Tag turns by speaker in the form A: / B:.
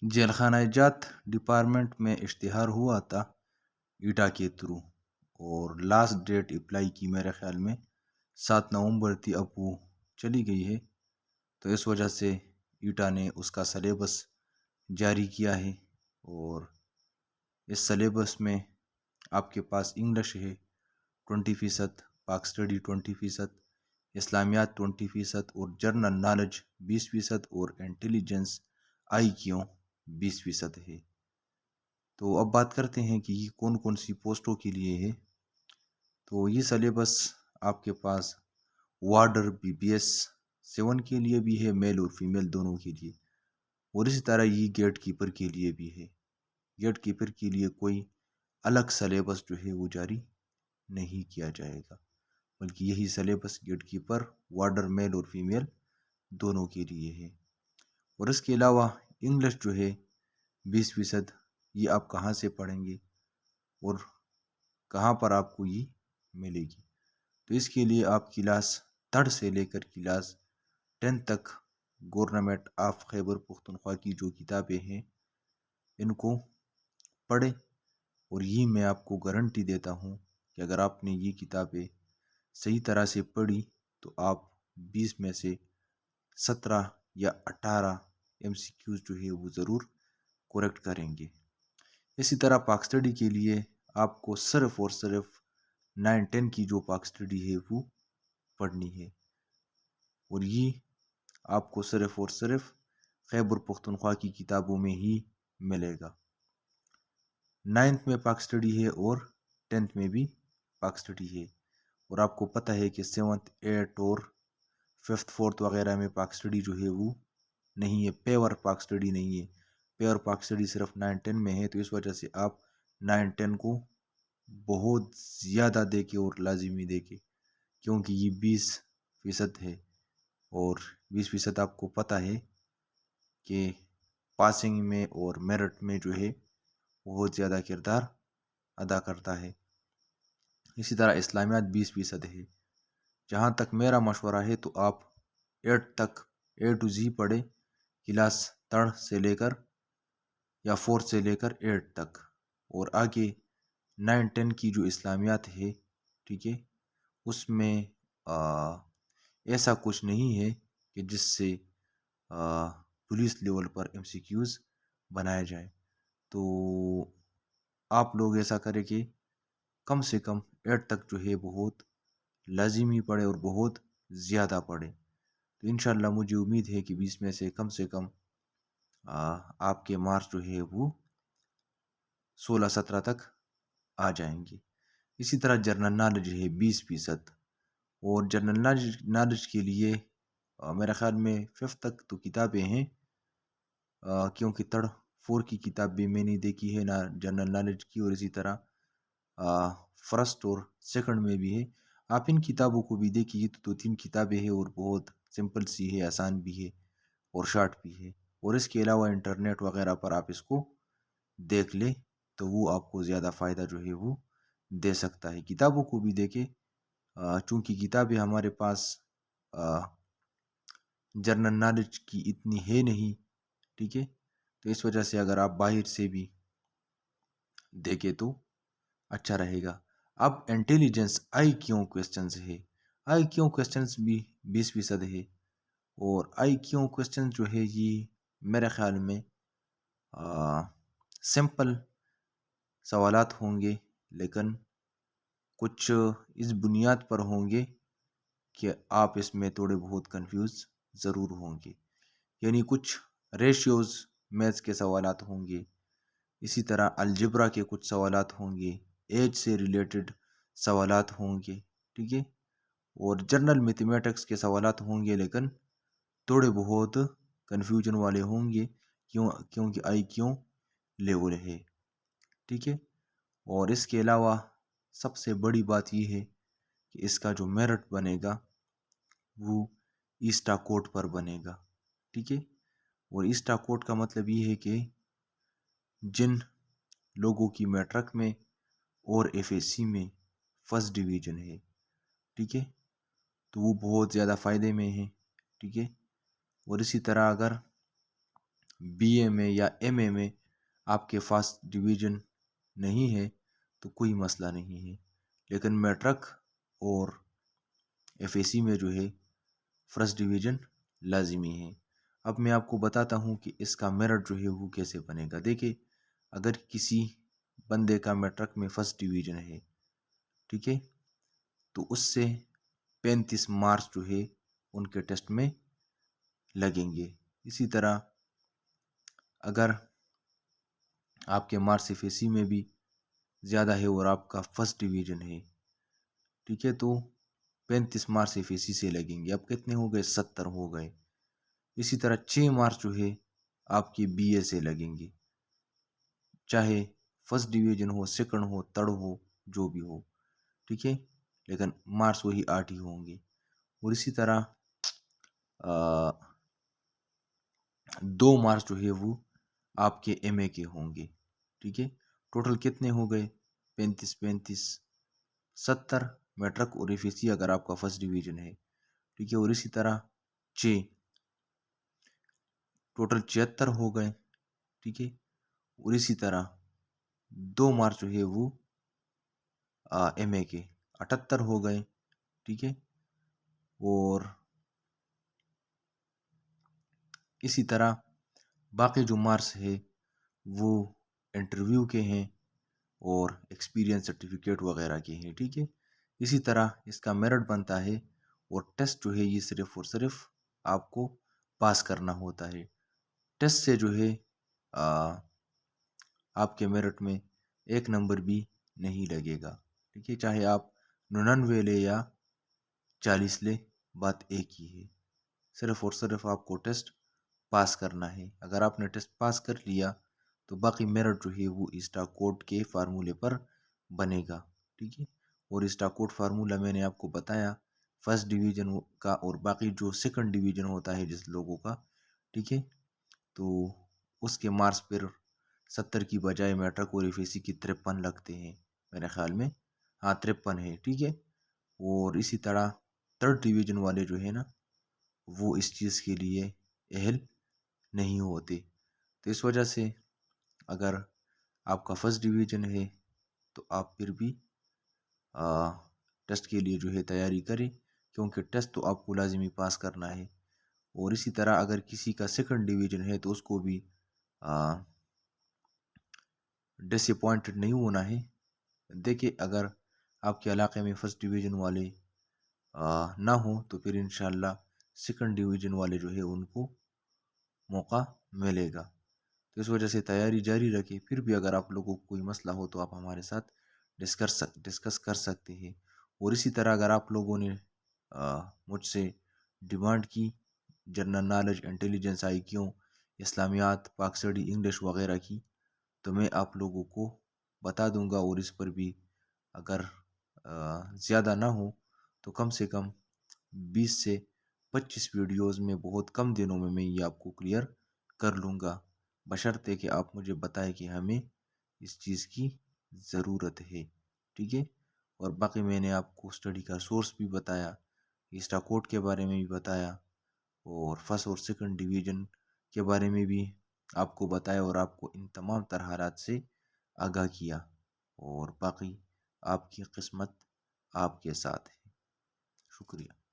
A: Jail खाना जात department में इश्तिहार हुआ था ईटा के थ्रू, और लास्ट डेट अप्लाई की मेरे ख्याल में 7 नवंबर थी। अब वो चली गई है, तो इस वजह से ईटा ने उसका सलेबस जारी किया है। और इस सलेबस में आपके पास इंग्लिश है 20%, पाक स्टडी 20%, इस्लामियात 20% और जनरल नॉलेज 20% और इंटेलिजेंस आई क्यों 20% है। तो अब बात करते हैं कि ये कौन कौन सी पोस्टों के लिए है। तो ये सलेबस आपके पास वार्डर बीपीएस 7 के लिए भी है, मेल और फीमेल दोनों के लिए, और इसी तरह ये गेट कीपर के लिए भी है। गेट कीपर के लिए कोई अलग सलेबस जो है वो जारी नहीं किया जाएगा, बल्कि यही सलेबस गेट कीपर, वार्डर मेल और फीमेल दोनों के लिए है। और इसके अलावा इंग्लिश जो है 20%, ये आप कहाँ से पढ़ेंगे और कहाँ पर आपको ये मिलेगी। तो इसके लिए आप क्लास 3 से लेकर क्लास 10 तक गवर्नमेंट ऑफ खैबर पख्तूनख्वा की जो किताबें हैं इनको पढ़ें। और ये मैं आपको गारंटी देता हूँ कि अगर आपने ये किताबें सही तरह से पढ़ी तो आप 20 में से 17 या 18 MCQs जो है वो ज़रूर करेक्ट करेंगे। इसी तरह पाक स्टडी के लिए आपको सिर्फ और सिर्फ 9-10 की जो पाक स्टडी है वो पढ़नी है, और ये आपको सिर्फ और सिर्फ खैबर पख्तूनख्वा की किताबों में ही मिलेगा। 9th में पाक स्टडी है और 10th में भी पाक स्टडी है। और आपको पता है कि 7th 8th और 5th 4th वगैरह में पाक स्टडी जो है वो नहीं है, पेवर पाक स्टडी नहीं है। पेवर पाक स्टडी सिर्फ 9-10 में है, तो इस वजह से आप 9-10 को बहुत ज़्यादा देके और लाजिमी देके, क्योंकि ये 20% है, और 20% आपको पता है कि पासिंग में और मेरिट में जो है बहुत ज़्यादा किरदार अदा करता है। इसी तरह इस्लामियात 20% है। जहाँ तक मेरा मशवरा है तो आप 8 तक A to Z पढ़े, क्लास 3 से लेकर या 4 से लेकर 8 तक, और आगे 9-10 की जो इस्लामियात है, ठीक है, उसमें ऐसा कुछ नहीं है कि जिससे पुलिस लेवल पर MCQs बनाए जाए। तो आप लोग ऐसा करें कि कम से कम 8 तक जो है बहुत लाजिमी पढ़े और बहुत ज़्यादा पढ़े। तो इंशाल्लाह मुझे उम्मीद है कि 20 में से कम आपके मार्क्स जो है वो 16-17 तक आ जाएंगे। इसी तरह जनरल नॉलेज है 20%, और जनरल नॉलेज के लिए मेरे ख्याल में 5th तक तो किताबें हैं, क्योंकि 3rd 4 की किताब भी मैंने देखी है ना जनरल नॉलेज की, और इसी तरह फर्स्ट और सेकंड में भी है। आप इन किताबों को भी देखिए तो 2-3 किताबें हैं और बहुत सिंपल सी है, आसान भी है और शार्ट भी है। और इसके अलावा इंटरनेट वगैरह पर आप इसको देख ले तो वो आपको ज़्यादा फ़ायदा जो है वो दे सकता है। किताबों को भी देखें, चूँकि किताबें हमारे पास जनरल नॉलेज की इतनी है नहीं, ठीक है, तो इस वजह से अगर आप बाहर से भी देखें तो अच्छा रहेगा। अब इंटेलिजेंस आई क्यों क्वेश्चंस है। आई क्यों क्वेश्चंस भी 20% है, और आई क्यों क्वेश्चन जो है ये मेरे ख्याल में सिंपल सवालात होंगे, लेकिन कुछ इस बुनियाद पर होंगे कि आप इसमें थोड़े बहुत कंफ्यूज ज़रूर होंगे। यानी कुछ रेशियोज मैथ्स के सवालात होंगे, इसी तरह अलजेब्रा के कुछ सवालात होंगे, एज से रिलेटेड सवालात होंगे, ठीक है, और जनरल मैथमेटिक्स के सवालात होंगे, लेकिन थोड़े बहुत कन्फ्यूजन वाले होंगे, क्योंकि आई क्यों लेवल है, ठीक है। और इसके अलावा सबसे बड़ी बात यह है कि इसका जो मेरिट बनेगा वो ईस्टा कोड पर बनेगा, ठीक है। और ईस्टा कोड का मतलब ये है कि जिन लोगों की मैट्रिक में और FSC में फर्स्ट डिवीजन है, ठीक है, तो वो बहुत ज़्यादा फ़ायदे में है, ठीक है। और इसी तरह अगर بی اے میں یا ایم اے میں آپ کے فرسٹ ڈویژن نہیں ہے تو کوئی مسئلہ نہیں ہے، لیکن میٹرک اور ایف اے سی میں جو ہے فرسٹ ڈویژن لازمی ہے۔ اب میں آپ کو بتاتا ہوں کہ اس کا میرٹ جو ہے وہ کیسے بنے گا۔ دیکھیں، اگر کسی بندے کا میٹرک میں فرسٹ ڈویژن ہے، ٹھیک ہے، تو اس سے 35 مارکس جو ہے ان کے ٹیسٹ میں لگیں گے۔ اسی طرح اگر آپ کے مارکس ایف اے سی میں بھی زیادہ ہے اور آپ کا فرسٹ ڈویژن ہے، ٹھیک ہے، تو 35 مارکس ایف اے سی سے لگیں گے۔ اب کتنے ہو گئے؟ 70 ہو گئے۔ اسی طرح 6 مارکس جو ہے آپ کے بی اے سے لگیں گے، چاہے فرسٹ ڈویژن ہو، سیکنڈ ہو، تھرڈ ہو، جو بھی ہو، ٹھیک ہے، لیکن مارکس وہی 8 ہی ہوں گے۔ اور اسی طرح 2 مارکس جو ہے وہ آپ کے ایم اے کے ہوں گے، ٹھیک ہے۔ ٹوٹل کتنے ہو گئے؟ 35 70 میٹرک اور ایف اے سی اگر آپ کا فرسٹ ڈویژن ہے، ٹھیک ہے۔ اور اسی طرح 6 ٹوٹل 76 ہو گئے، ٹھیک ہے۔ اور اسی طرح 2 مارکس جو ہے وہ ایم اے کے 78 ہو گئے، ٹھیک ہے۔ اور اسی طرح باقی جو مارکس ہے وہ انٹرویو کے ہیں اور ایکسپیرینس سرٹیفکیٹ وغیرہ کے ہیں، ٹھیک ہے۔ اسی طرح اس کا میرٹ بنتا ہے، اور ٹیسٹ جو ہے یہ صرف اور صرف آپ کو پاس کرنا ہوتا ہے۔ ٹیسٹ سے جو ہے آپ کے میرٹ میں 1 نمبر بھی نہیں لگے گا، ٹھیک ہے، چاہے آپ 99 لے یا 40 لے، بات ایک ہی ہے۔ صرف اور صرف آپ کو ٹیسٹ پاس کرنا ہے۔ اگر آپ نے ٹیسٹ پاس کر لیا تو باقی میرٹ جو ہے وہ اسٹا کوڈ کے فارمولے پر بنے گا، ٹھیک ہے۔ اور اسٹا کوڈ فارمولہ میں نے آپ کو بتایا فرسٹ ڈویژن کا، اور باقی جو سیکنڈ ڈویژن ہوتا ہے جس لوگوں کا، ٹھیک ہے، تو اس کے مارکس پر 70 کی بجائے میٹرک اور ایف اے سی کی 53 لگتے ہیں میرے خیال میں، ہاں 53 ہے، ٹھیک ہے۔ اور اسی طرح تھرڈ ڈویژن والے جو ہے نا وہ اس چیز کے لیے اہل نہیں ہوتے۔ تو اس وجہ سے اگر آپ کا فرسٹ ڈویژن ہے تو آپ پھر بھی ٹیسٹ کے لیے جو ہے تیاری کریں، کیونکہ ٹیسٹ تو آپ کو لازمی پاس کرنا ہے۔ اور اسی طرح اگر کسی کا سیکنڈ ڈویژن ہے تو اس کو بھی ڈس اپوائنٹڈ نہیں ہونا ہے۔ دیکھیں، اگر آپ کے علاقے میں فرسٹ ڈویژن والے نہ ہوں تو پھر انشاءاللہ سیکنڈ ڈویژن والے جو ہے ان کو موقع ملے گا۔ تو اس وجہ سے تیاری جاری رکھیں۔ پھر بھی اگر آپ لوگوں کو کوئی مسئلہ ہو تو آپ ہمارے ساتھ ڈسکس کر سکتے ہیں۔ اور اسی طرح اگر آپ لوگوں نے مجھ سے ڈیمانڈ کی جنرل نالج، انٹیلیجنس، آئی کیو، اسلامیات، پاک اسٹڈی، انگلش وغیرہ کی، تو میں آپ لوگوں کو بتا دوں گا۔ اور اس پر بھی اگر زیادہ نہ ہو تو کم سے کم 20 سے 25 ویڈیوز میں بہت کم دنوں میں یہ آپ کو کلیئر کر لوں گا، بشرطے کہ آپ مجھے بتائیں کہ ہمیں اس چیز کی ضرورت ہے، ٹھیک ہے۔ اور باقی میں نے آپ کو اسٹڈی کا سورس بھی بتایا، اسٹا کوڈ کے بارے میں بھی بتایا، اور فرسٹ اور سیکنڈ ڈویژن کے بارے میں بھی آپ کو بتایا، اور آپ کو ان تمام تر حالات سے آگاہ کیا۔ اور باقی آپ کی قسمت آپ کے ساتھ ہے۔ شکریہ۔